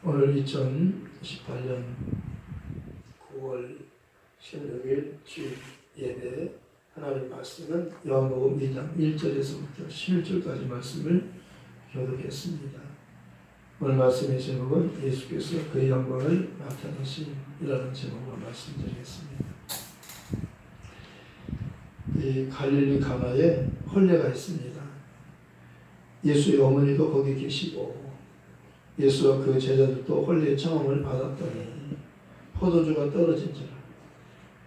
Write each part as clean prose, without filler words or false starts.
오늘 2018년 9월 16일 주일 예배 하나님 말씀은 요한복음 2장 1절에서부터 11절까지 말씀을 교독했습니다. 오늘 말씀의 제목은 예수께서 그의 영광을 나타내심이라는 제목으로 말씀드리겠습니다. 이 갈릴리 가나에 혼례가 있습니다. 예수의 어머니도 거기 계시고 예수와 그 제자들도 혼례의 청함을 받았더니 포도주가 떨어진지라.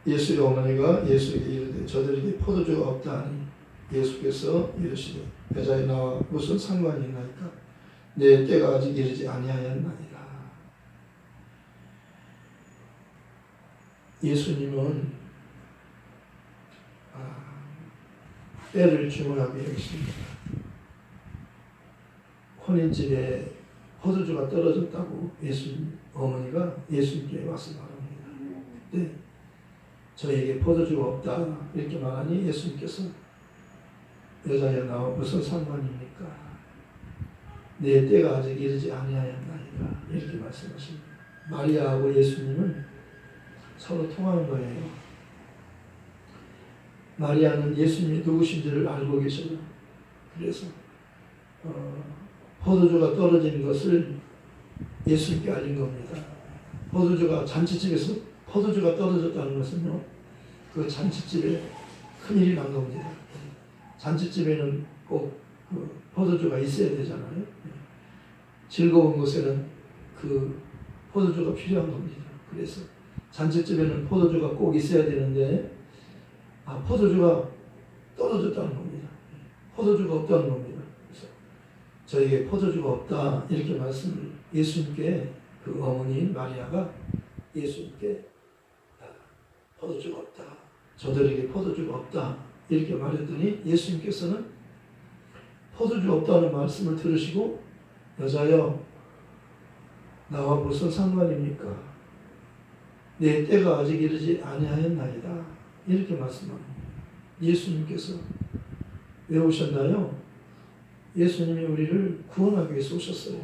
예수의 어머니가 예수에게 이르되 저들에게 포도주가 없다 하니 예수께서 이르시되 여자여 나와 무슨 상관이 있나이까 내 때가 아직 이르지 아니하였나이다. 예수님은 때를 주문하고 계십니다. 혼인집에 포도주가 떨어졌다고 예수님 어머니가 예수님께 와서 말합니다. 그때 저에게 포도주가 없다 이렇게 말하니 예수님께서 여자여 나와 무슨 상관입니까? 내 때가 아직 이르지 아니하였나이다 이렇게 말씀하십니다. 마리아하고 예수님은 서로 통하는 거예요. 마리아는 예수님이 누구신지를 알고 계셔요. 그래서 포도주가 떨어진 것을 예수님께 알린 겁니다. 포도주가 잔치집에서 포도주가 떨어졌다는 것은요, 그 잔치집에 큰일이 난 겁니다. 잔치집에는 꼭 그 포도주가 있어야 되잖아요. 즐거운 곳에는 그 포도주가 필요한 겁니다. 그래서 잔치집에는 포도주가 꼭 있어야 되는데 포도주가 떨어졌다는 겁니다. 포도주가 없다는 겁니다. 그래서 저에게 포도주가 없다 이렇게 말씀을 예수님께 그 어머니인 마리아가 예수님께 포도주가 없다. 저들에게 포도주가 없다. 이렇게 말했더니 예수님께서는 포도주가 없다는 말씀을 들으시고 여자여 나와 무슨 상관입니까? 내 때가 아직 이르지 아니하였나이다. 이렇게 말씀합니다. 예수님께서 왜 오셨나요? 예수님이 우리를 구원하기 위해서 오셨어요.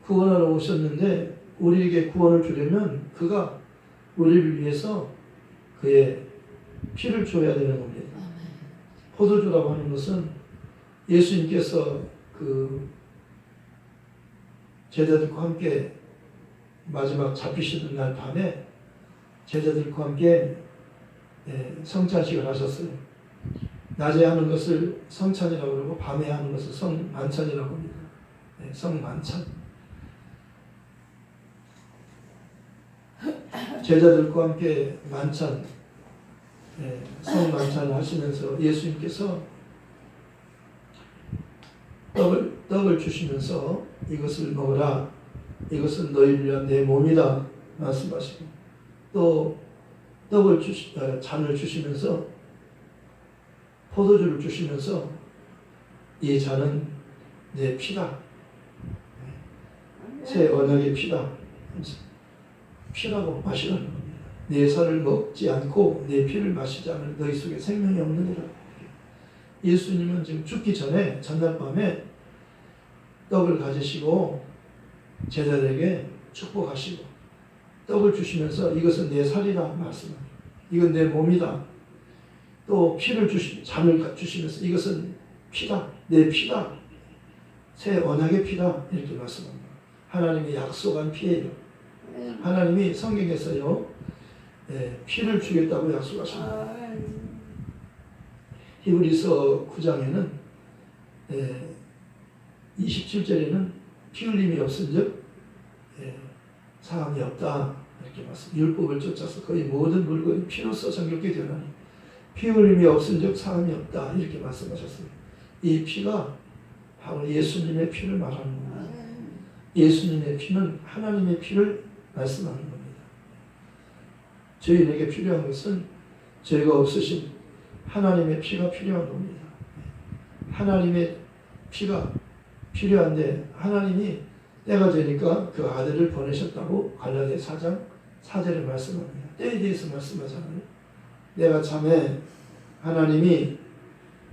구원하러 오셨는데 우리에게 구원을 주려면 그가 우리를 위해서 그의 피를 줘야 되는 겁니다. 포도주라고 하는 것은 예수님께서 그 제자들과 함께 마지막 잡히시는 날 밤에 제자들과 함께 성찬식을 하셨어요. 낮에 하는 것을 성찬이라고 그러고 밤에 하는 것을 성만찬이라고 합니다. 성만찬. 제자들과 함께 만찬, 성만찬을 하시면서 예수님께서 떡을 주시면서 이것을 먹으라. 이것은 너희를 위한 내 몸이다. 말씀하시고 또 잔을 주시면서 포도주를 주시면서 이 잔은 내 피다. 새 언약의 피다. 피라고 마시라는 겁니다. 내 살을 먹지 않고 내 피를 마시지 않을 너희 속에 생명이 없느니라. 예수님은 지금 죽기 전에 전날 밤에 떡을 가지시고 제자들에게 축복하시고 떡을 주시면서 이것은 내 살이다 말씀합니다. 이건 내 몸이다. 또 피를 잔을 주시면서 이것은 피다. 내 피다. 새 언약의 피다. 이렇게 말씀합니다. 하나님이 약속한 피예요. 하나님이 성경에서요 피를 주겠다고 약속하십니다. 히브리서 9장에는 27절에는 피 흘림이 없은즉 사함이 없다 이렇게 말씀. 율법을 쫓아서 거의 모든 물건이 피로써 정결케 되나니 피 흘림이 없은즉 사함이 없다 이렇게 말씀하셨어요. 이 피가 바로 예수님의 피를 말하는 겁니다. 예수님의 피는 하나님의 피를 말씀하는 겁니다. 저희에게 필요한 것은 죄가 없으신 하나님의 피가 필요한 겁니다. 하나님의 피가 필요한데 하나님이 때가 되니까 그 아들을 보내셨다고 갈라디아 4장 4절에 말씀합니다. 때에 대해서 말씀하잖아요. 내가 참에 하나님이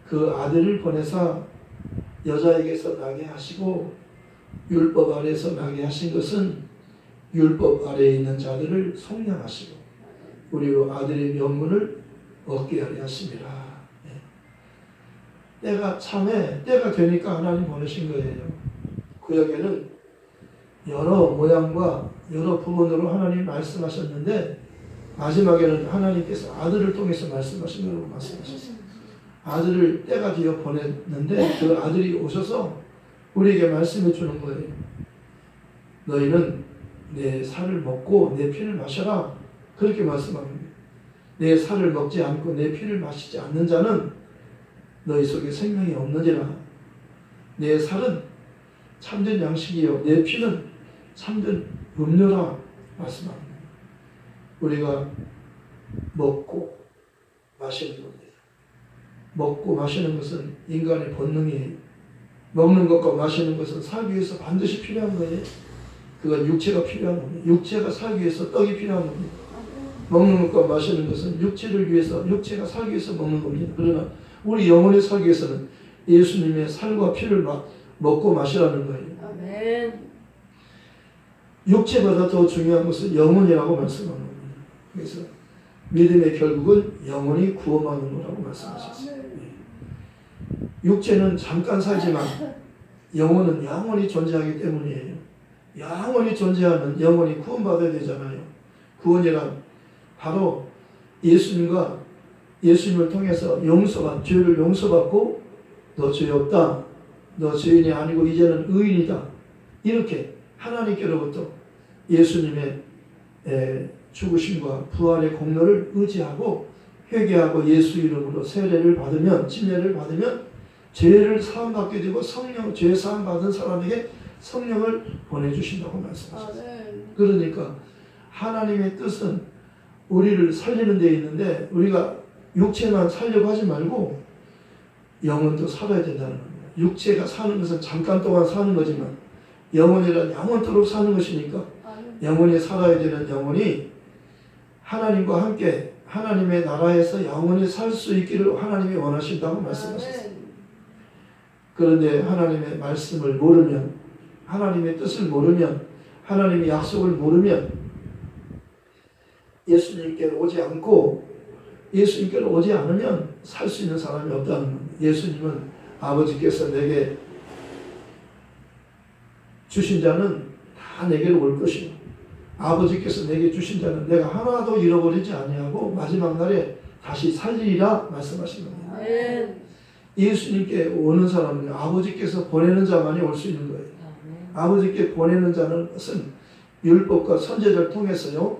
그 아들을 보내사 여자에게서 나게 하시고 율법 아래에서 나게 하신 것은 율법 아래에 있는 자들을 속량하시고 우리로 아들의 명분을 얻게 하려 하심이라. 때가 참에 때가 되니까 하나님 보내신 거예요. 구약에는 여러 모양과 여러 부분으로 하나님 말씀하셨는데 마지막에는 하나님께서 아들을 통해서 말씀하신 거라고 말씀하셨어요. 아들을 때가 되어 보냈는데 그 아들이 오셔서 우리에게 말씀해 주는 거예요. 너희는 내 살을 먹고 내 피를 마셔라. 그렇게 말씀합니다. 내 살을 먹지 않고 내 피를 마시지 않는 자는 너희 속에 생명이 없느니라. 내 살은 참된 양식이요 내 피는 참된 음료라 말씀합니다. 우리가 먹고 마시는 겁니다. 먹고 마시는 것은 인간의 본능이에요. 먹는 것과 마시는 것은 살기 위해서 반드시 필요한 거예요. 그건 육체가 필요한 겁니다. 육체가 살기 위해서 떡이 필요한 겁니다. 먹는 것과 마시는 것은 육체를 위해서, 육체가 살기 위해서 먹는 겁니다. 그러나 우리 영혼이 살기 위해서는 예수님의 살과 피를 먹고 마시라는 거예요. 아멘. 육체보다 더 중요한 것은 영혼이라고 말씀하는 겁니다. 그래서 믿음의 결국은 영혼이 구원받는 거라고 말씀하셨어요. 육체는 잠깐 살지만 영혼은 영원히 존재하기 때문이에요. 영원히 존재하는 영혼이 구원받아야 되잖아요. 구원이란 바로 예수님을 통해서 죄를 용서받고 너 죄 없다. 너 죄인이 아니고 이제는 의인이다. 이렇게 하나님께로부터 예수님의 죽으심과 부활의 공로를 의지하고 회개하고 예수 이름으로 세례를 받으면 침례를 받으면 죄를 사함받게 되고 죄 사함 받은 사람에게 성령을 보내주신다고 말씀하셨어요. 그러니까 하나님의 뜻은 우리를 살리는 데 있는데 우리가 육체만 살려고 하지 말고 영혼도 살아야 된다는 겁니다. 육체가 사는 것은 잠깐 동안 사는 거지만 영혼이란 영원토록 사는 것이니까 영혼이 살아야 되는 영혼이 하나님과 함께 하나님의 나라에서 영원히 살 수 있기를 하나님이 원하신다고 말씀하셨어요. 그런데 하나님의 말씀을 모르면, 하나님의 뜻을 모르면, 하나님의 약속을 모르면 예수님께로 오지 않고 예수님께로 오지 않으면 살 수 있는 사람이 없다는 겁니다. 예수님은 아버지께서 내게 주신 자는 다 내게로 올 것이요 아버지께서 내게 주신 자는 내가 하나도 잃어버리지 아니하고 마지막 날에 다시 살리리라 말씀하신 겁니다. 예수님께 오는 사람은 아버지께서 보내는 자만이 올 수 있는 거예요. 아버지께 보내는 자는 것은 율법과 선지자를 통해서요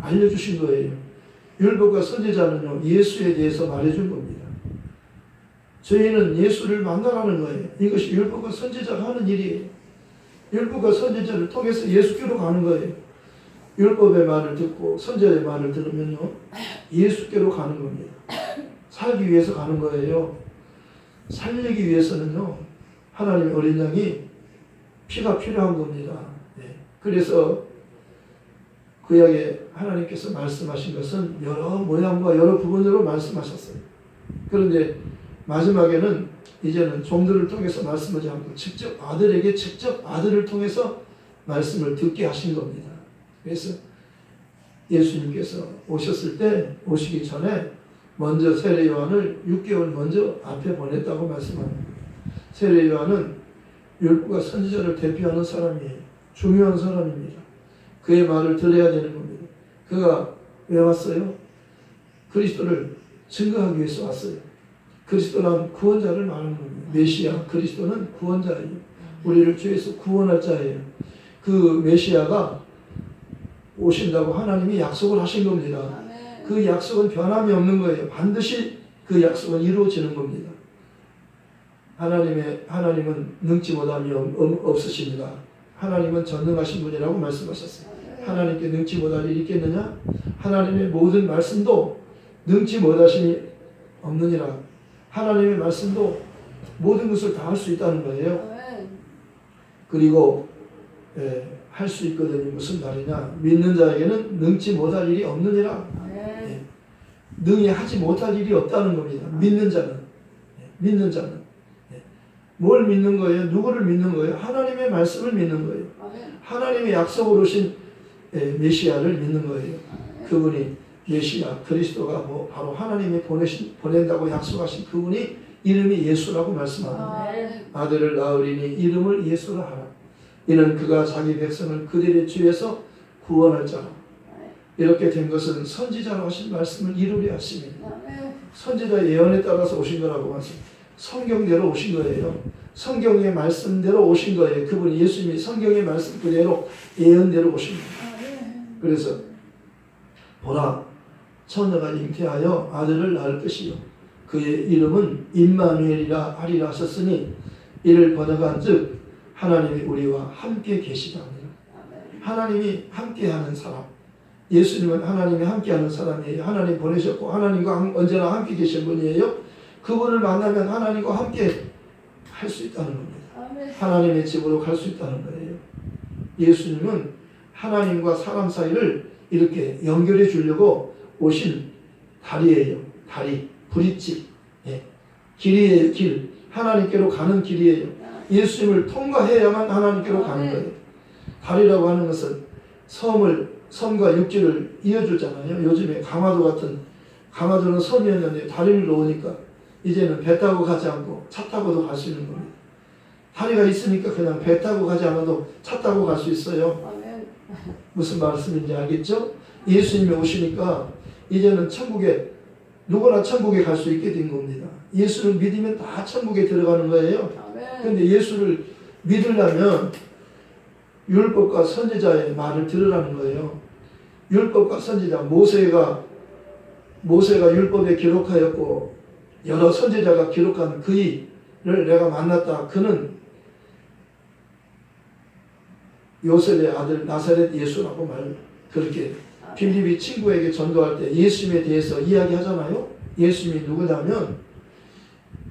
알려주신 거예요. 율법과 선지자는요 예수에 대해서 말해준 겁니다. 저희는 예수를 만나라는 거예요. 이것이 율법과 선지자가 하는 일이에요. 율법과 선지자를 통해서 예수께로 가는 거예요. 율법의 말을 듣고 선지자의 말을 들으면요 예수께로 가는 겁니다. 살기 위해서 가는 거예요. 살리기 위해서는요 하나님의 어린 양이 피가 필요한 겁니다. 그래서 구약에 하나님께서 말씀하신 것은 여러 모양과 여러 부분으로 말씀하셨어요. 그런데 마지막에는 이제는 종들을 통해서 말씀하지 않고 직접 아들에게 직접 아들을 통해서 말씀을 듣게 하신 겁니다. 그래서 예수님께서 오셨을 때 오시기 전에 먼저 세례 요한을 6개월 먼저 앞에 보냈다고 말씀합니다. 세례 요한은 율법과 선지자를 대표하는 사람이에요. 중요한 사람입니다. 그의 말을 들어야 되는 겁니다. 그가 왜 왔어요? 그리스도를 증거하기 위해서 왔어요. 그리스도란 구원자를 말하는 겁니다. 메시아, 그리스도는 구원자예요. 우리를 죄에서 구원할 자예요. 그 메시아가 오신다고 하나님이 약속을 하신 겁니다. 그 약속은 변함이 없는 거예요. 반드시 그 약속은 이루어지는 겁니다. 하나님은 능치 못함이 없으십니다. 하나님은 전능하신 분이라고 말씀하셨어요. 하나님께 능치 못할 일이 있겠느냐? 하나님의 모든 말씀도 능치 못하심이 없느니라. 하나님의 말씀도 모든 것을 다 할 수 있다는 거예요. 그리고 할 수 있거든요. 무슨 말이냐? 믿는 자에게는 능치 못할 일이 없느니라. 능히 하지 못할 일이 없다는 겁니다. 믿는 자는. 뭘 믿는 거예요? 누구를 믿는 거예요? 하나님의 말씀을 믿는 거예요. 하나님의 약속으로 오신 메시아를 믿는 거예요. 그분이 메시아 그리스도가 바로 하나님이 보낸다고 약속하신 그분이 이름이 예수라고 말씀합니다. 아들을 낳으리니 이름을 예수라 하라. 이는 그가 자기 백성을 그들의 죄에서 구원할 자라. 이렇게 된 것은 선지자로 하신 말씀을 이루려 하심이니 선지자 예언에 따라서 오신 거라고 말씀. 성경대로 오신 거예요. 성경의 말씀대로 오신 거예요. 그분 예수님이 성경의 말씀 그대로 예언대로 오신 거예요. 그래서 보라 처녀가 잉태하여 아들을 낳을 것이요 그의 이름은 임마누엘이라 하리라 하셨으니 이를 번역한즉 하나님이 우리와 함께 계시다니라. 하나님이 함께하는 사람. 예수님은 하나님이 함께하는 사람이에요. 하나님 보내셨고 하나님과 언제나 함께 계신 분이에요. 그분을 만나면 하나님과 함께 할 수 있다는 겁니다. 하나님의 집으로 갈 수 있다는 거예요. 예수님은 하나님과 사람 사이를 이렇게 연결해 주려고 오신 다리예요. 다리, 브릿지, 길이에요. 길, 하나님께로 가는 길이에요. 예수님을 통과해야만 하나님께로 가는 거예요. 다리라고 하는 것은 섬과 육지를 이어주잖아요. 요즘에 강화도는 섬이었는데 다리를 놓으니까 이제는 배 타고 가지 않고 차 타고도 갈 수 있는 겁니다. 다리가 있으니까 그냥 배 타고 가지 않아도 차 타고 갈 수 있어요. 무슨 말씀인지 알겠죠? 예수님이 오시니까 이제는 누구나 천국에 갈 수 있게 된 겁니다. 예수를 믿으면 다 천국에 들어가는 거예요. 그런데 예수를 믿으려면 율법과 선지자의 말을 들으라는 거예요. 율법과 선지자, 모세가 율법에 기록하였고 여러 선지자가 기록한 그이를 내가 만났다. 그는 요셉의 아들 나사렛 예수라고 그렇게 빌립이 친구에게 전도할 때 예수님에 대해서 이야기하잖아요. 예수님이 누구냐면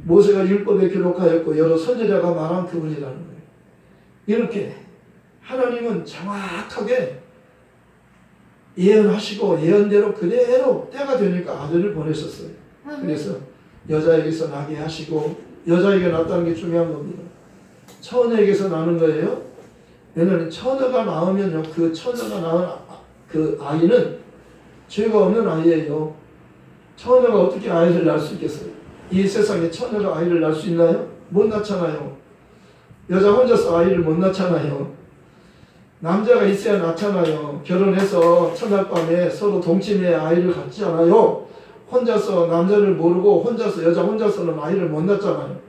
모세가 율법에 기록하였고 여러 선지자가 말한 그분이라는 거예요. 이렇게 하나님은 정확하게 예언하시고 예언대로 그대로 때가 되니까 아들을 보내셨어요. 그래서 여자에게서 나게 하시고 여자에게 낳았다는 게 중요한 겁니다. 처녀에게서 나는 거예요. 왜냐하면 처녀가 낳으면요, 그 처녀가 낳은 그 아이는 죄가 없는 아이예요. 처녀가 어떻게 아이를 낳을 수 있겠어요? 이 세상에 처녀가 아이를 낳을 수 있나요? 못 낳잖아요. 여자 혼자서 아이를 못 낳잖아요. 남자가 있어야 낳잖아요. 결혼해서 첫날 밤에 서로 동침해 아이를 갖지 않아요. 혼자서 남자를 모르고 여자 혼자서는 아이를 못 낳잖아요.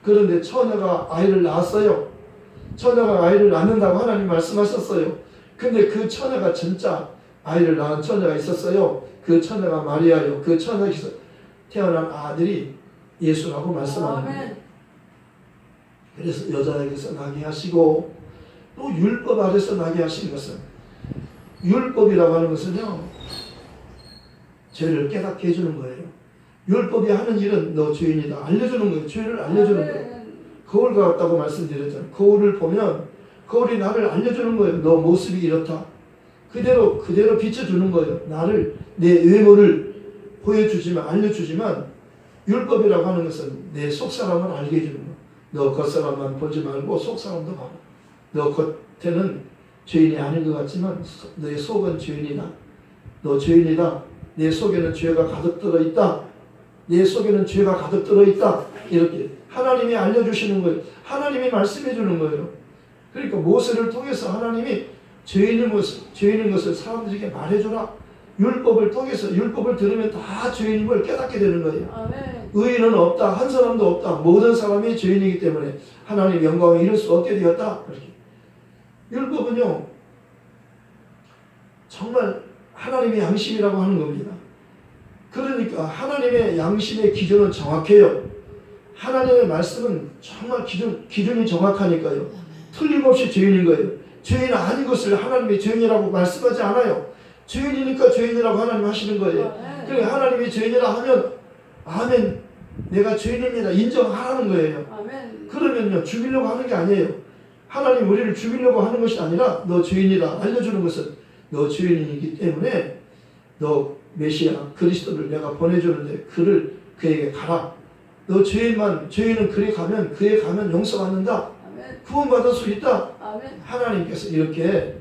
그런데 처녀가 아이를 낳았어요. 처녀가 아이를 낳는다고 하나님 말씀하셨어요. 근데 그 처녀가 진짜 아이를 낳은 처녀가 있었어요. 그 처녀가 마리아요. 그 처녀에서 태어난 아들이 예수라고 말씀하는 거예요. 그래서 여자에게서 나게 하시고 또 율법 아래서 나게 하신 것은 율법이라고 하는 것은요, 죄를 깨닫게 해주는 거예요. 율법이 하는 일은 너 죄인이다 알려주는 거예요. 죄를 알려주는 거예요. 거울 같다고 말씀드렸잖아요. 거울을 보면 거울이 나를 알려주는 거예요. 너 모습이 이렇다. 그대로 비춰주는 거예요. 내 외모를 보여주지만 알려주지만 율법이라고 하는 것은 내 속사람을 알게 해주는 거예요. 너 겉사람만 보지 말고 속사람도 봐라. 너 겉에는 죄인이 아닌 것 같지만 너의 속은 죄인이다. 너 죄인이다. 내 속에는 죄가 가득 들어있다. 내 속에는 죄가 가득 들어있다. 이렇게 하나님이 알려주시는 거예요. 하나님이 말씀해 주는 거예요. 그러니까 모세를 통해서 하나님이 죄인인 것을 사람들에게 말해줘라. 율법을 통해서 율법을 들으면 다 죄인인 걸 깨닫게 되는 거예요. 아멘. 의인은 없다. 한 사람도 없다. 모든 사람이 죄인이기 때문에 하나님 영광을 이룰 수 없게 되었다. 그렇게. 율법은요, 정말 하나님의 양심이라고 하는 겁니다. 그러니까 하나님의 양심의 기준은 정확해요. 하나님의 말씀은 정말 기준이 정확하니까요. 틀림없이 죄인인 거예요. 죄인 아닌 것을 하나님이 죄인이라고 말씀하지 않아요. 죄인이니까 죄인이라고 하나님 하시는 거예요. 그러니까 하나님이 죄인이라 하면 아멘, 내가 죄인입니다 인정하라는 거예요. 아멘. 그러면요, 죽이려고 하는 게 아니에요. 하나님 우리를 죽이려고 하는 것이 아니라 너 죄인이다 알려주는 것은 너 죄인이기 때문에 너 메시아 그리스도를 내가 보내주는데 그에게 가라. 너 죄인은 그에 가면 용서받는다. 아멘. 구원받을 수 있다. 아멘. 하나님께서 이렇게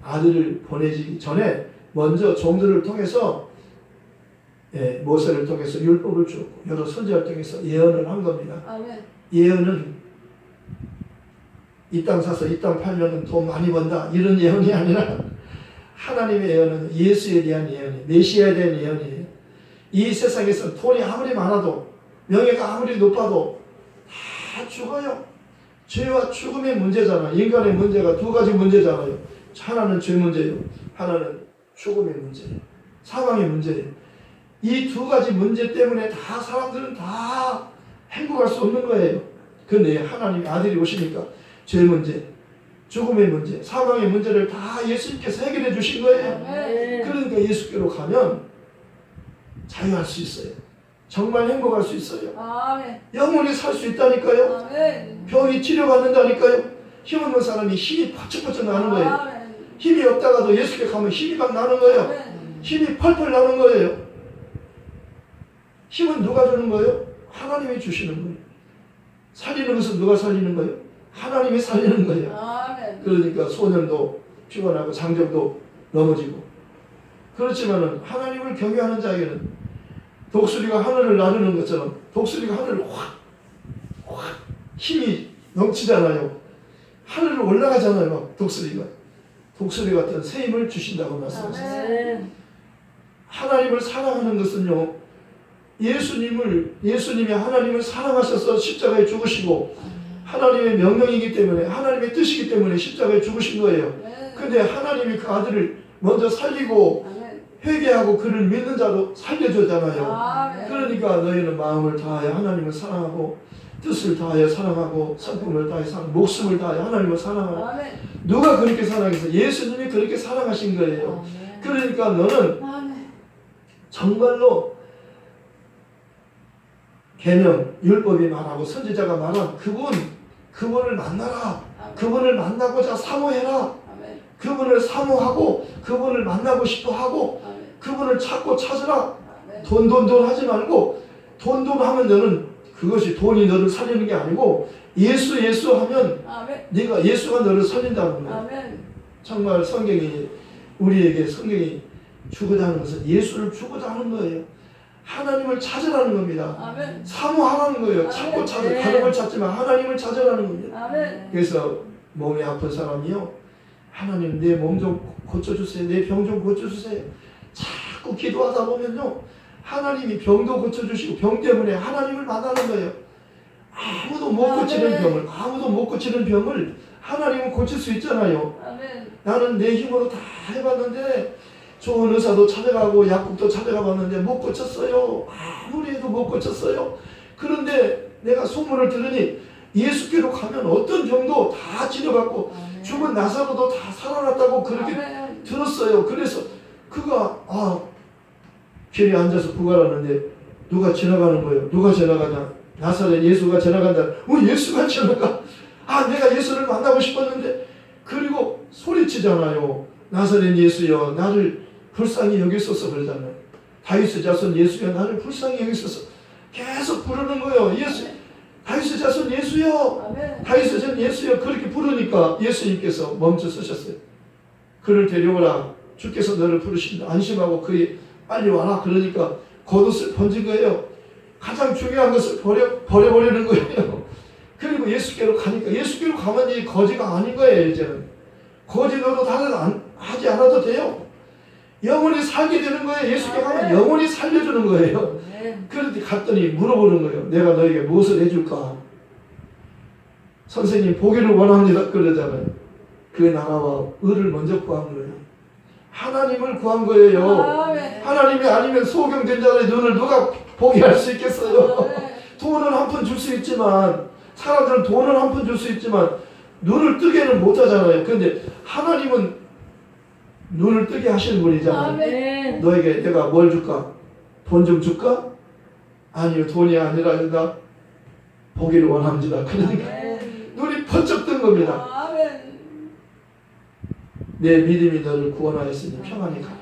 아들을 보내기 전에 먼저 종들을 통해서 모세를 통해서 율법을 주었고 여러 선지자를 통해서 예언을 한 겁니다. 아멘. 예언은 이 땅 사서 이 땅 팔면 돈 많이 번다 이런 예언이 아니라 하나님의 예언은 예수에 대한 예언이에요. 메시아에 대한 예언이에요. 이 세상에서 돈이 아무리 많아도 명예가 아무리 높아도 다 죽어요. 죄와 죽음의 문제잖아. 인간의 문제가 두 가지 문제잖아요. 하나는 죄 문제예요. 하나는 죽음의 문제예요. 사망의 문제예요. 이 두 가지 문제 때문에 다 사람들은 다 행복할 수 없는 거예요. 근데 하나님의 아들이 오시니까 죄 문제, 죽음의 문제, 사망의 문제를 다 예수님께서 해결해 주신 거예요. 아멘. 그러니까 예수께로 가면 자유할 수 있어요. 정말 행복할 수 있어요. 아멘. 영원히 살 수 있다니까요. 아멘. 병이 치료받는다니까요. 힘없는 사람이 힘이 퍼쩍퍼쩍 나는 거예요. 아멘. 힘이 없다가도 예수께 가면 힘이 막 나는 거예요. 아멘. 힘이 펄펄 나는 거예요. 힘은 누가 주는 거예요? 하나님이 주시는 거예요. 살리는 것은 누가 살리는 거예요? 하나님이 살리는 거예요. 아멘. 그러니까 소년도 피곤하고 장정도 넘어지고 그렇지만은 하나님을 경외하는 자에게는 독수리가 하늘을 나르는 것처럼 독수리가 하늘을 확 힘이 넘치잖아요. 하늘을 올라가잖아요. 막 독수리 같은 새 힘을 주신다고 말씀하셨어요. 아멘. 하나님을 사랑하는 것은요. 예수님이 하나님을 사랑하셔서 십자가에 죽으시고 하나님의 명령이기 때문에 하나님의 뜻이기 때문에 십자가에 죽으신 거예요. 근데 하나님이 그 아들을 먼저 살리고 아멘. 회개하고 그를 믿는 자도 살려주잖아요. 아멘. 그러니까 너희는 마음을 다하여 하나님을 사랑하고 뜻을 다하여 사랑하고 성품을 다하여 사랑하고 목숨을 다하여 하나님을 사랑하고 아멘. 누가 그렇게 사랑해서 예수님이 그렇게 사랑하신 거예요. 그러니까 너는 아멘. 정말로 계명, 율법이 말하고 선지자가 말한 그분을 만나라. 그분을 만나고자 사모해라. 아멘. 그분을 사모하고 그분을 만나고 싶어 하고 아멘. 그분을 찾고 찾으라. 아멘. 돈 하지 말고 돈 하면 너는 그것이 돈이 너를 살리는 게 아니고 예수 하면 아멘. 네가 예수가 너를 살린다는 거예요. 아멘. 정말 우리에게 성경이 주고자 하는 것은 예수를 주고자 하는 거예요. 하나님을 찾으라는 겁니다. 아멘. 사모하라는 거예요. 아멘. 찾고 다른 걸 찾지만 하나님을 찾으라는 겁니다. 아멘. 그래서 몸이 아픈 사람이요. 하나님 내 몸 좀 고쳐주세요. 내 병 좀 고쳐주세요. 자꾸 기도하다 보면요. 하나님이 병도 고쳐주시고 병 때문에 하나님을 만나는 거예요. 아무도 못 고치는 병을 하나님은 고칠 수 있잖아요. 아멘. 나는 내 힘으로 다 해봤는데 좋은 의사도 찾아가고 약국도 찾아가 봤는데 못 고쳤어요. 아무리 해도 못 고쳤어요. 그런데 내가 소문을 들으니 예수께로 가면 어떤 병도 다 치료받고 죽은 나사로도 다 살아났다고 그렇게 아멘. 들었어요. 그래서 그가 길에 앉아서 구걸하는데 누가 지나가는 거예요. 누가 지나가냐. 나사렛 예수가 지나간다. 예수가 지나가. 내가 예수를 만나고 싶었는데. 그리고 소리치잖아요. 나사렛 예수여 나를 불쌍히 여기소서 그러잖아요. 다윗의 자손 예수여 나를 불쌍히 여기소서. 계속 부르는 거예요. 다윗의 자손 예수여. 아멘. 다윗의 자손 예수여. 그렇게 부르니까 예수님께서 멈춰 서셨어요. 그를 데려오라. 주께서 너를 부르신다. 안심하고 그에 빨리 와라. 그러니까 겉옷을 번진 거예요. 가장 중요한 것을 버려버리는 거예요. 그리고 예수께로 가니까 예수께로 가면 이 거지가 아닌 거예요. 이제는 거지 노릇 하지 않아도 돼요. 영원히 살게 되는 거예요. 예수께 가면 영원히 살려주는 거예요. 그런데 갔더니 물어보는 거예요. 내가 너에게 무엇을 해줄까? 선생님 보기를 원합니다. 그러잖아요. 그 나라와 의를 먼저 구한 거예요. 하나님을 구한 거예요. 아멘. 하나님이 아니면 소경된 자의 눈을 누가 보게 할 수 있겠어요? 돈은 한 푼 줄 수 있지만 사람들은 돈은 한 푼 줄 수 있지만 눈을 뜨게는 못하잖아요. 그런데 하나님은 눈을 뜨게 하시는 분이잖아요. 아멘. 너에게 내가 뭘 줄까? 돈 좀 줄까? 아니요. 돈이 아니라 내가 보기를 원합니다. 그러니까 눈이 번쩍 뜬 겁니다. 아멘. 내 믿음이 너를 구원하였으니 평안히 가라.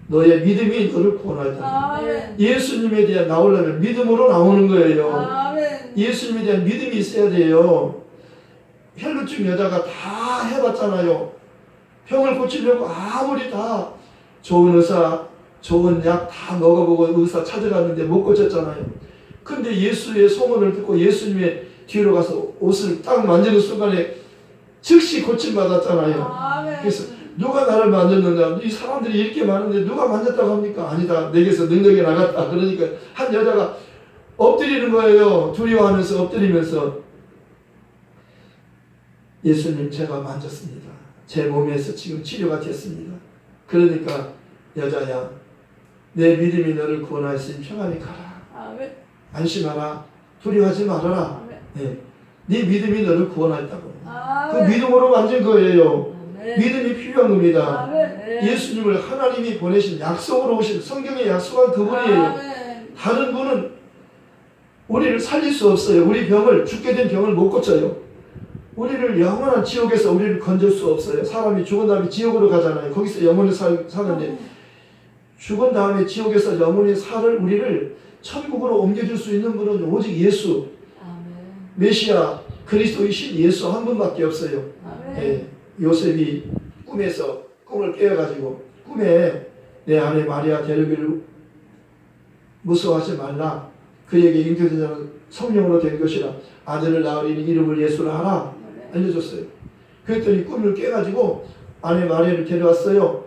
너의 믿음이 너를 구원하리라. 아멘. 예수님에 대한 나오려면 믿음으로 나오는 거예요. 아멘. 예수님에 대한 믿음이 있어야 돼요. 혈루증 여자가 다 해봤잖아요. 병을 고치려고 아무리 다 좋은 의사, 좋은 약 다 먹어보고 의사 찾아갔는데 못 고쳤잖아요. 근데 예수의 소문을 듣고 예수님의 뒤로 가서 옷을 딱 만지는 순간에 즉시 고침받았잖아요. 아멘. 그래서 누가 나를 만졌느냐? 이 사람들이 이렇게 많은데 누가 만졌다고 합니까? 아니다. 내게서 능력이 나갔다. 그러니까 한 여자가 엎드리는 거예요. 두려워하면서 엎드리면서 예수님 제가 만졌습니다. 제 몸에서 지금 치료가 됐습니다. 그러니까 여자야 내 믿음이 너를 구원하였으니 평안히 가라. 아멘. 안심하라. 두려워하지 말아라. 아멘. 네. 네 믿음이 너를 구원하였다고. 그 아멘. 믿음으로 만진 거예요. 아멘. 믿음이 필요한 겁니다. 아멘. 예수님을 하나님이 보내신 약속으로 오신 성경에 약속한 그분이에요. 아멘. 다른 분은 우리를 살릴 수 없어요. 우리 병을 죽게 된 병을 못 고쳐요. 우리를 영원한 지옥에서 우리를 건질 수 없어요. 사람이 죽은 다음에 지옥으로 가잖아요. 거기서 영원히 사는데 죽은 다음에 지옥에서 영원히 살 우리를 천국으로 옮겨줄 수 있는 분은 오직 예수, 아멘. 메시아, 그리스도이신 예수 한 분밖에 없어요. 아멘. 예, 요셉이 꿈에서 꿈을 깨어가지고 꿈에 내 아내 마리아 데려기를 무서워하지 말라. 그에게 잉태된 자는 성령으로 된 것이라. 아들을 낳으리니 이름을 예수라 하라. 알려줬어요. 그랬더니 꿈을 깨가지고 아내 마리아를 데려왔어요.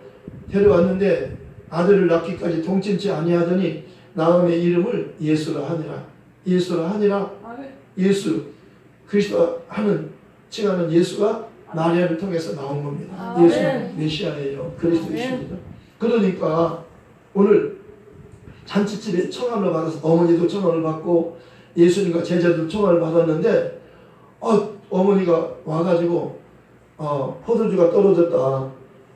데려왔는데 아들을 낳기까지 동침치 아니하더니 나음의 이름을 예수라 하니라. 예수라 하니라. 아멘. 예수 그리스도 하는 칭하는 예수가 마리아를 통해서 나온 겁니다. 아멘. 예수는 메시아예요. 그리스도이십니다. 그러니까 오늘 잔치집에 청함을 받아서 어머니도 청함을 받고 예수님과 제자도 청함을 받았는데 어머니가 와가지고 포도주가 떨어졌다.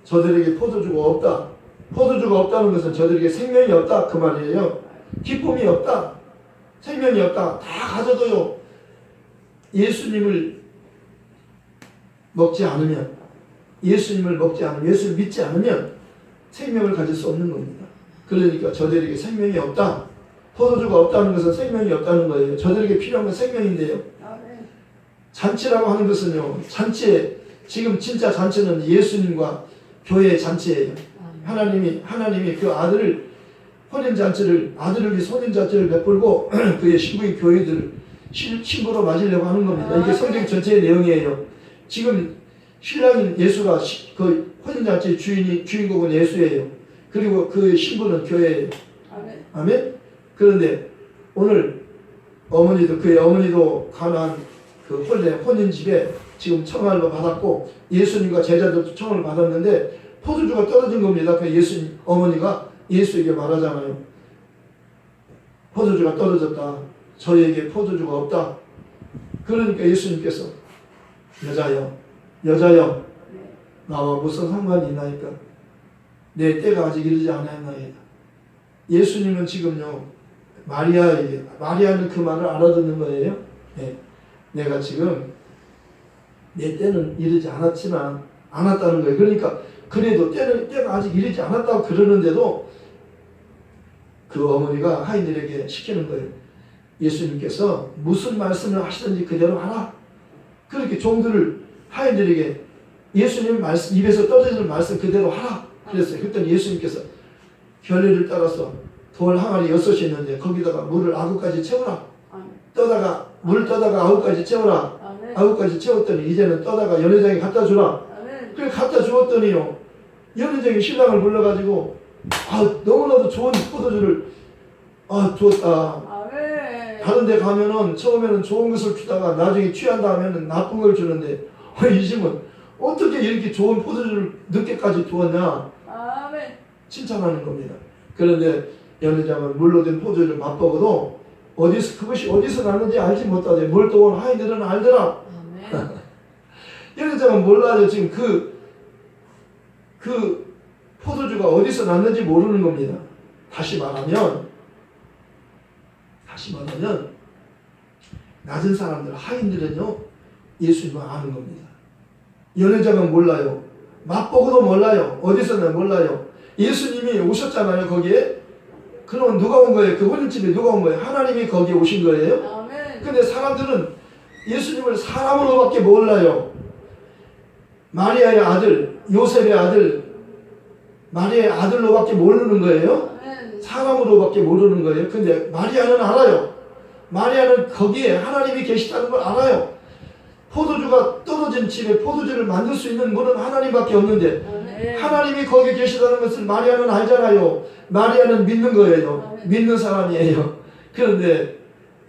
저들에게 포도주가 없다. 포도주가 없다는 것은 저들에게 생명이 없다 그 말이에요. 기쁨이 없다. 생명이 없다. 다 가져도요. 예수님을 먹지 않으면 예수님을 믿지 않으면 생명을 가질 수 없는 겁니다. 그러니까 저들에게 생명이 없다. 포도주가 없다는 것은 생명이 없다는 거예요. 저들에게 필요한 건 생명인데요. 아멘. 잔치라고 하는 것은요. 잔치에 지금 진짜 잔치는 예수님과 교회의 잔치예요. 하나님이 그 아들을 아들을 위해 혼인잔치를 베풀고 그의 신부인 교회들을 신부로 맞으려고 하는 겁니다. 이게 성경 전체의 내용이에요. 지금 신랑인 예수가 그 혼인잔치의 주인공은 예수예요. 그리고 그 신부는 교회예요. 아멘. 아멘? 그런데 오늘 그의 어머니도 가나안 그 혼인집에 지금 청함을 받았고 예수님과 제자들도 청함을 받았는데 포도주가 떨어진 겁니다. 그 예수님 어머니가 예수에게 말하잖아요. 포도주가 떨어졌다. 저희에게 포도주가 없다. 그러니까 예수님께서 여자여 나와 무슨 상관이 있나이까? 내 때가 아직 이르지 않았나이다. 예수님은 지금요 마리아는 그 말을 알아듣는 거예요. 네. 내가 지금 내 때는 이르지 않았다는 거예요. 그러니까 그래도 때가 아직 이르지 않았다고 그러는데도 그 어머니가 하인들에게 시키는 거예요. 예수님께서 무슨 말씀을 하시든지 그대로 하라. 그렇게 종들을 하인들에게 예수님 말씀 입에서 떨어지는 말씀 그대로 하라 그랬어요. 그랬더니 예수님께서 결례를 따라서 돌 항아리 6이 있는데 거기다가 물을 9가지 채우라. 물 떠다가 9가지 채우라. 9가지 채웠더니 이제는 떠다가 연회장에 갖다 주라. 그래 갖다 주었더니요. 연회장이 신랑을 불러가지고 너무나도 좋은 포도주를 주었다. 다른 데 가면은 처음에는 좋은 것을 주다가 나중에 취한다 하면은 나쁜 걸 주는데 이 집은 어떻게 이렇게 좋은 포도주를 늦게까지 두었냐. 칭찬하는 겁니다. 그런데 연회장은 물로 된 포도주를 맛보고도 그것이 어디서 났는지 알지 못하되 물 떠온 하인들은 알더라. 연회장은 몰라요. 지금 그 포도주가 어디서 났는지 모르는 겁니다. 다시 말하면 낮은 사람들, 하인들은요 예수님을 아는 겁니다. 연회장은 몰라요. 맛보고도 몰라요. 어디서는 몰라요. 예수님이 오셨잖아요 거기에. 그러면 누가 온 거예요? 그 혼인집에 누가 온 거예요? 하나님이 거기에 오신 거예요. 아멘. 근데 사람들은 예수님을 사람으로밖에 몰라요. 마리아의 아들, 요셉의 아들, 마리아의 아들로밖에 모르는 거예요. 아멘. 사람으로밖에 모르는 거예요. 근데 마리아는 알아요. 마리아는 거기에 하나님이 계시다는 걸 알아요. 포도주가 떨어진 집에 포도주를 만들 수 있는 분은 하나님밖에 없는데 아멘. 하나님이 거기에 계시다는 것을 마리아는 알잖아요. 마리아는 믿는 거예요. 아멘. 믿는 사람이에요. 그런데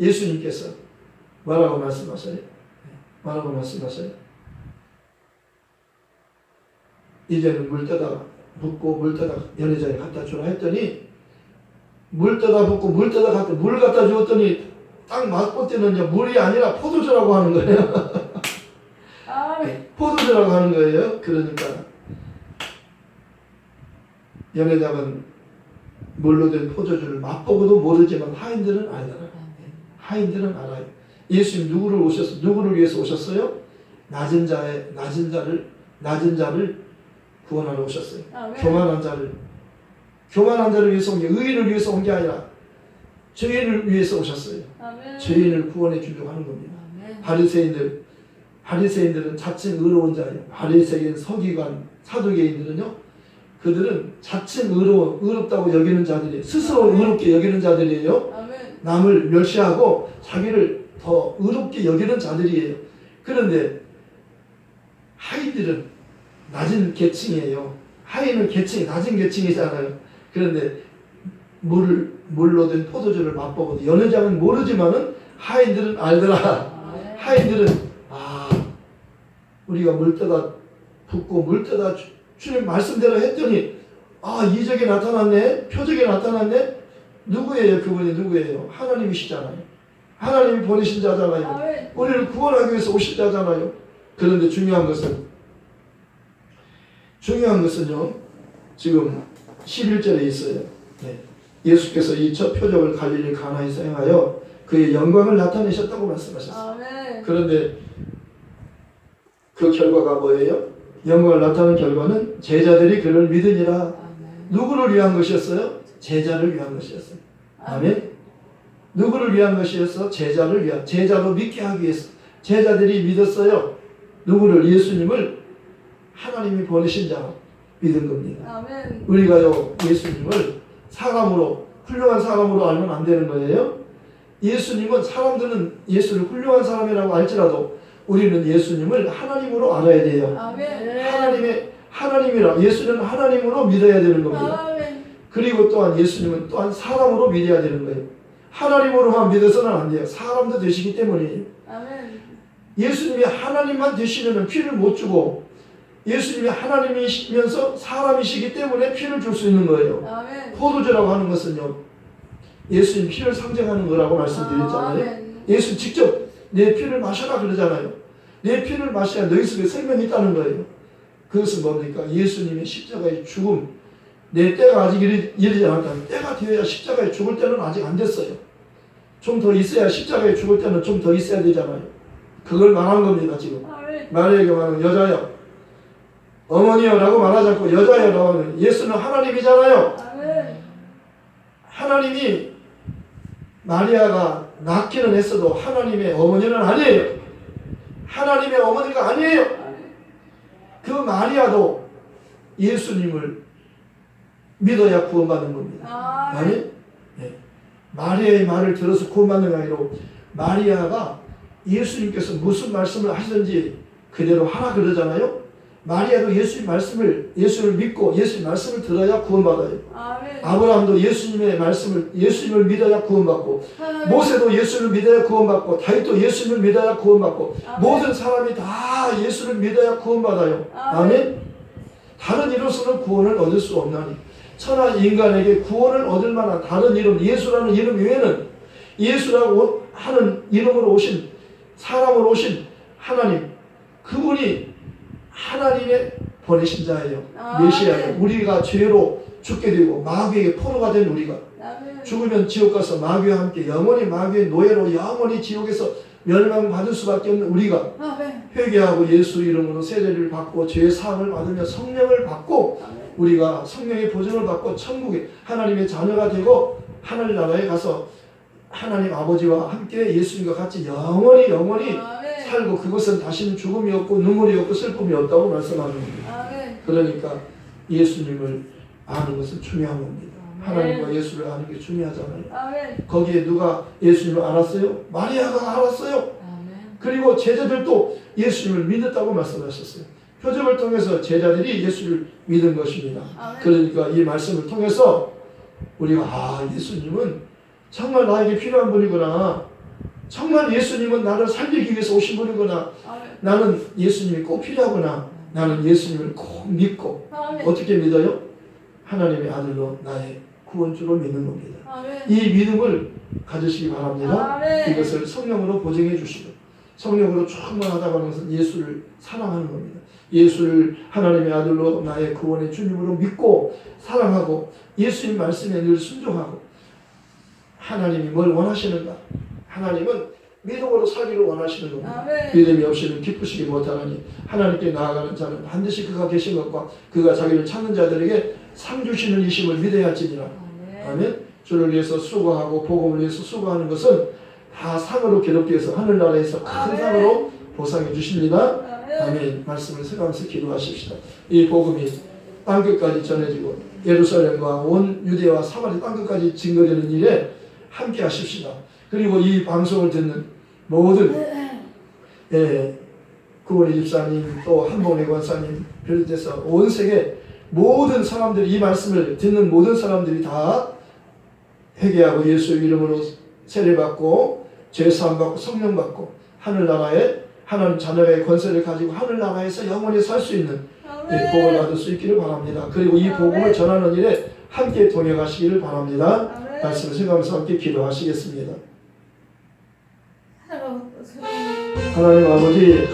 예수님께서 뭐라고 말씀하셔요? 뭐라고 말씀하셔요? 이제는 물 떠다 붓고 물 떠다 연회장에 갖다 주라 했더니 물 떠다 붓고 물 떠다 갖다 물 갖다 주었더니 딱 맛볼 때는 물이 아니라 포도주라고 하는 거예요. 아멘. 포도주라고 하는 거예요. 그러니까 연회장은 물로 된 포도주를 맛보고도 모르지만 하인들은 알잖아요. 하인들은 알아요. 예수님 누구를 위해서 오셨어요? 낮은 자를 구원하러 오셨어요. 아멘. 교만한 자를 위해서 온 게 의인을 위해서 온 게 아니라 죄인을 위해서 오셨어요. 아멘. 죄인을 구원해 주려고 하는 겁니다. 아멘. 바리새인들은 자칭 의로운 자예요. 바리새인, 서기관, 사두개인들은요, 그들은 자칭 의롭다고 여기는 자들이에요. 스스로 의롭게 여기는 자들이에요. 아멘. 남을 멸시하고 자기를 더 의롭게 여기는 자들이에요. 그런데 하인들은 낮은 계층이에요. 하인은 낮은 계층이잖아요. 그런데 물로 된 포도주를 맛보고 연회장은 모르지만은 하인들은 알더라. 하인들은 우리가 물 떠다 붓고 물 떠다 주님 말씀대로 했더니 이적이 나타났네, 표적이 나타났네. 누구예요? 그분이 누구예요? 하나님이시잖아요. 하나님이 보내신 자잖아요. 아멘. 우리를 구원하기 위해서 오신 자잖아요. 그런데 중요한 것은요, 지금 11절에 있어요. 네. 예수께서 이 첫 표적을 갈릴리 가나에서 행하여 그의 영광을 나타내셨다고 말씀하셨어요. 아멘. 그런데 그 결과가 뭐예요? 영광을 나타낸 결과는 제자들이 그를 믿으니라. 아멘. 누구를 위한 것이었어요? 제자를 위한 것이었어요. 아멘. 누구를 위한 것이었어? 제자를 위한. 제자로 믿게 하기 위해서. 제자들이 믿었어요. 누구를? 예수님을 하나님이 보내신 자로 믿은 겁니다. 아멘. 우리가요, 예수님을 훌륭한 사람으로 알면 안 되는 거예요. 예수님은 사람들은 예수를 훌륭한 사람이라고 알지라도 우리는 예수님을 하나님으로 알아야 돼요. 아멘. 하나님이라 예수는 하나님으로 믿어야 되는 겁니다. 아멘. 그리고 또한 예수님은 또한 사람으로 믿어야 되는 거예요. 하나님으로만 믿어서는 안 돼요. 사람도 되시기 때문이에요. 아멘. 예수님이 하나님만 되시면 피를 못 주고 예수님이 하나님이시면서 사람이시기 때문에 피를 줄 수 있는 거예요. 아멘. 포도주라고 하는 것은요, 예수님 피를 상징하는 거라고 말씀드렸잖아요. 아멘. 예수 직접 내 피를 마셔라 그러잖아요. 내 피를 마셔야 너희 속에 생명이 있다는 거예요. 그것은 뭡니까? 예수님의 십자가의 죽음. 내 때가 아직 이르지 않았다면 때가 되어야 십자가에 죽을 때는 아직 안 됐어요. 좀 더 있어야 십자가에 죽을 때는 좀 더 있어야 되잖아요. 그걸 말한 겁니다. 지금 아멘. 마리아에게 말하는 여자여 어머니여 라고 말하지 않고 여자여 라고 하는 예수는 하나님이잖아요. 아멘. 하나님이 마리아가 낳기는 했어도 하나님의 어머니는 아니에요. 하나님의 어머니가 아니에요. 그 마리아도 예수님을 믿어야 구원받는 겁니다. 아멘. 네. 마리아의 말을 들어서 구원받는 게 아니라 마리아가 예수님께서 무슨 말씀을 하시든지 그대로 하라 그러잖아요. 마리아도 예수님을 믿고 예수님 말씀을 들어야 구원받아요. 아멘. 아브라함도 예수님을 믿어야 구원받고, 모세도 예수를 믿어야 구원받고, 다윗도 예수를 믿어야 구원받고, 아멘. 모든 사람이 다 예수를 믿어야 구원받아요. 아멘. 다른 이로서는 구원을 얻을 수 없나니 천하 인간에게 구원을 얻을 만한 다른 이름, 예수라는 이름 외에는 예수라고 하는 이름으로 오신 사람으로 오신 하나님, 그분이 하나님의 보내신 자예요. 메시아예요. 우리가 죄로 죽게 되고 마귀에게 포로가 된 우리가 죽으면 지옥 가서 마귀와 함께 영원히 마귀의 노예로 영원히 지옥에서 멸망받을 수밖에 없는 우리가 회개하고 예수 이름으로 세례를 받고 죄의 사함을 받으며 성령을 받고 우리가 성령의 보증을 받고 천국의 하나님의 자녀가 되고 하늘나라에 가서 하나님 아버지와 함께 예수님과 같이 영원히 아멘. 살고 그것은 다시는 죽음이 없고 눈물이 없고 슬픔이 없다고 말씀하는 겁니다. 아멘. 그러니까 예수님을 아는 것은 중요한 겁니다. 아멘. 하나님과 예수를 아는 게 중요하잖아요. 아멘. 거기에 누가 예수님을 알았어요? 마리아가 알았어요. 아멘. 그리고 제자들도 예수님을 믿었다고 말씀하셨어요. 표적을 통해서 제자들이 예수를 믿은 것입니다. 아멘. 그러니까 이 말씀을 통해서 우리가 예수님은 정말 나에게 필요한 분이구나. 정말 예수님은 나를 살리기 위해서 오신 분이구나. 아멘. 나는 예수님이 꼭 필요하구나. 나는 예수님을 꼭 믿고 아멘. 어떻게 믿어요? 하나님의 아들로 나의 구원주로 믿는 겁니다. 아멘. 이 믿음을 가지시기 바랍니다. 아멘. 이것을 성령으로 보증해 주시고 성령으로 충만하다고 하는 것은 예수를 사랑하는 겁니다. 예수를 하나님의 아들로 나의 구원의 주님으로 믿고 사랑하고 예수님 말씀에 늘 순종하고 하나님이 뭘 원하시는가? 하나님은 믿음으로 살기를 원하시는 겁니다. 아멘. 믿음이 없이는 기쁘시기 못하나니 하나님께 나아가는 자는 반드시 그가 계신 것과 그가 자기를 찾는 자들에게 상 주시는 이심을 믿어야 할지니라. 아멘. 아멘. 주를 위해서 수고하고 복음을 위해서 수고하는 것은 다 상으로 기록되어 해서 하늘나라에서 큰 아멘. 상으로 보상해 주십니다. 아멘. 아멘. 말씀을 생각하면서 기도하십시다. 이 복음이 땅끝까지 전해지고 예루살렘과 온 유대와 사마리 땅끝까지 증거되는 일에 함께 하십시다. 그리고 이 방송을 듣는 모든 구원의 집사님 또 한봉래 권사님 비롯해서 온 세계 모든 사람들이 이 말씀을 듣는 모든 사람들이 다 회개하고 예수의 이름으로 세례받고 죄사함받고 성령받고 하늘나라에 하나님 자녀의 권세를 가지고 하늘나라에서 영원히 살 수 있는 아멘. 복을 받을 수 있기를 바랍니다. 그리고 이 복음을 전하는 일에 함께 동행하시기를 바랍니다. 아멘. 말씀을 생각하면서 함께 기도하시겠습니다. 하나님 아버지